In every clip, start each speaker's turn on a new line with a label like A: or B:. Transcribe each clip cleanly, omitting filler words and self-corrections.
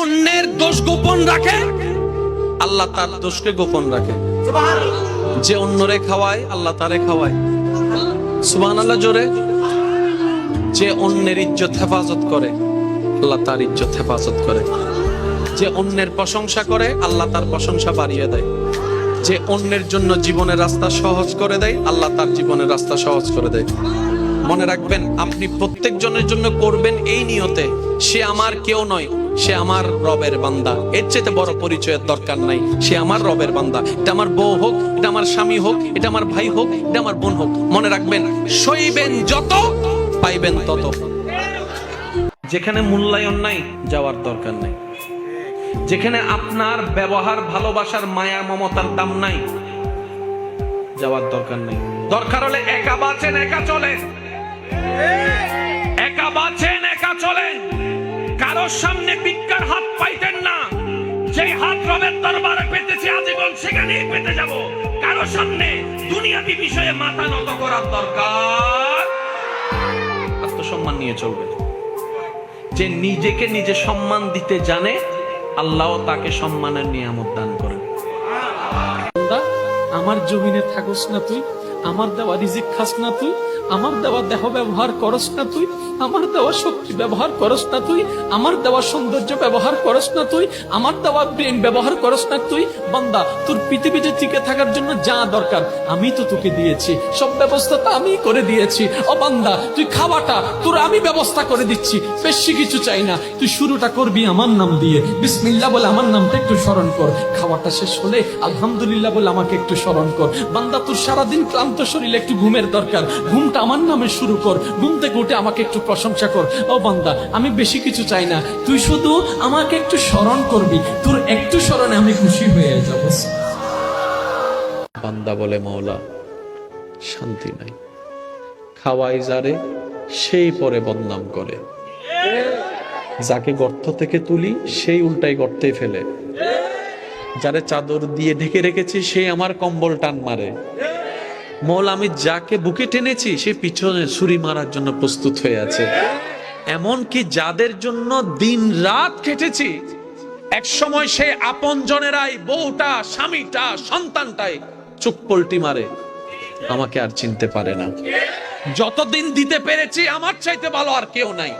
A: অন্যের দোষ গোপন রাখে আল্লাহ তার দোষকে গোপন রাখে। যে অন্যরে খাওয়ায় আল্লাহ তারে খাওয়ায়। সুবহানাল্লাহ জোরে। যে অন্যের ইজ্জত হেফাজত করে আল্লাহ তার ইজ্জত হেফাজত করে। যে অন্যের প্রশংসা করে আল্লাহ তার প্রশংসা বাড়িয়ে দেয়। যে অন্যের জন্য জীবনের রাস্তা সহজ করে দেয় আল্লাহ তার জীবনের রাস্তা সহজ করে দেয়। মনে রাখবেন, আপনি প্রত্যেকজনের জন্য করবেন এই নিয়তে, সে আমার কেউ নয়, সে আমার রবের বান্দা। এর চেয়ে বড় পরিচয়ের দরকার নাই। সে আমার রবের বান্দা। এটা আমার বউ হোক, এটা আমার স্বামী হোক, এটা আমার ভাই হোক, এটা আমার বোন হোক। মনে রাখবেন, সইবেন যত পাইবেন তত। যেখানে মূল্যায়ন নাই যাওয়ার দরকার নাই। যেখানে আপনার ব্যবহার, ভালোবাসার, মায়া, মমতার দাম নাই যাওয়ার দরকার নাই। দরকার হলে একা বাঁচেন, একা চলেন। একা বাঁচেন, একা চলেন। কারোর সামনে ভিক্ষার হাত পাইতেন না। যেই হাত রবের দরবারে পেতেছি আজীবন সেখানেই পেতে যাব। কারোর সামনে দুনিয়াবি বিষয়ে মাথা নত করার দরকার। আত্মসম্মান নিয়ে চলবে। যে নিজেকে নিজে সম্মান দিতে জানে আল্লাহ তাকে সম্মানের নিয়ামত দান করেন।
B: আমার জমিনে থাকস না তুই, আমার দেওয়া রিজিক খাস না তুই, আমার দেওয়া দেহ ব্যবহার করস না তুই, আমার দেওয়া শক্তি ব্যবহার করস না তুই, আমার দেওয়া সৌন্দর্য ব্যবহার করস না তুই, আমার দেওয়া ব্রেন ব্যবহার করস না তুই। বান্দা, তোর পৃথিবীতে টিকে থাকার জন্য যা দরকার আমি তো তোকে দিয়েছি, সব ব্যবস্থা তো আমি করে দিয়েছি। ও বান্দা, তুই খাওয়াটা তোর আমি ব্যবস্থা করে দিচ্ছি, বেশি কিছু চাই না। তুই শুরুটা করবি আমার নাম দিয়ে, বিসমিল্লাহ বলে আমার নামটা একটু স্মরণ কর। খাওয়াটা শেষ হলে আলহামদুলিল্লাহ বলে আমাকে একটু স্মরণ কর। বান্দা, তোর সারাদিন ক্লান্ত শরীরে একটু ঘুমের দরকার, ঘুমটা আমার নামে শুরু কর। ঘুম থেকে উঠে আমাকে একটু প্রশংসা কর। ও বান্দা, আমি বেশি কিছু চাই না, তুই শুধু আমাকে একটু স্মরণ করবি, তোর একটু স্মরণে আমি খুশি হয়ে যাব।
A: বান্দা বলে, মওলা শান্তি নাই। খাওয়াই যারে সেই পরে বদনাম করে। যাকে গর্ত থেকে তুলি সেই উল্টাই গর্তে ফেলে। যারে চাদর দিয়ে ঢেকে রেখেছি সে আমার কম্বল টান মারে। মওলা, আমি যাকে বুকে টেনেছি সে পিছনে ছুরি মারার জন্য প্রস্তুত হয়ে আছে। এমনকি যাদের জন্য দিন রাত খেটেছি এক সময় সে আপন জনেরাই, বউটা, স্বামীটা, সন্তানটাই চোখ পল্টি মারে, আমাকে আর চিনতে পারে না। যতদিন দিতে পেরেছি আমার চাইতে ভালো আর কেউ নাই।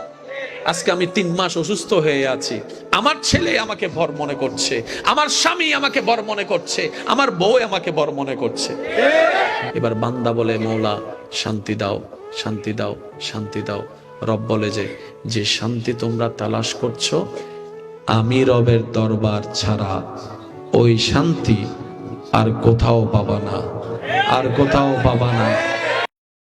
A: আজকে আমি 3 মাস অসুস্থ হয়ে আছি, আমার ছেলে আমাকে বর মনে করছে, আমার স্বামী আমাকে বর মনে করছে, আমার বউ আমাকে বর মনে করছে। এবার বান্দা বলে, মওলা শান্তি দাও, শান্তি দাও, শান্তি দাও। রব বলে যে শান্তি তোমরা তালাশ করছো, আমি রবের দরবার ছাড়া ওই শান্তি আর কোথাও পাবা না, আর কোথাও পাবা না।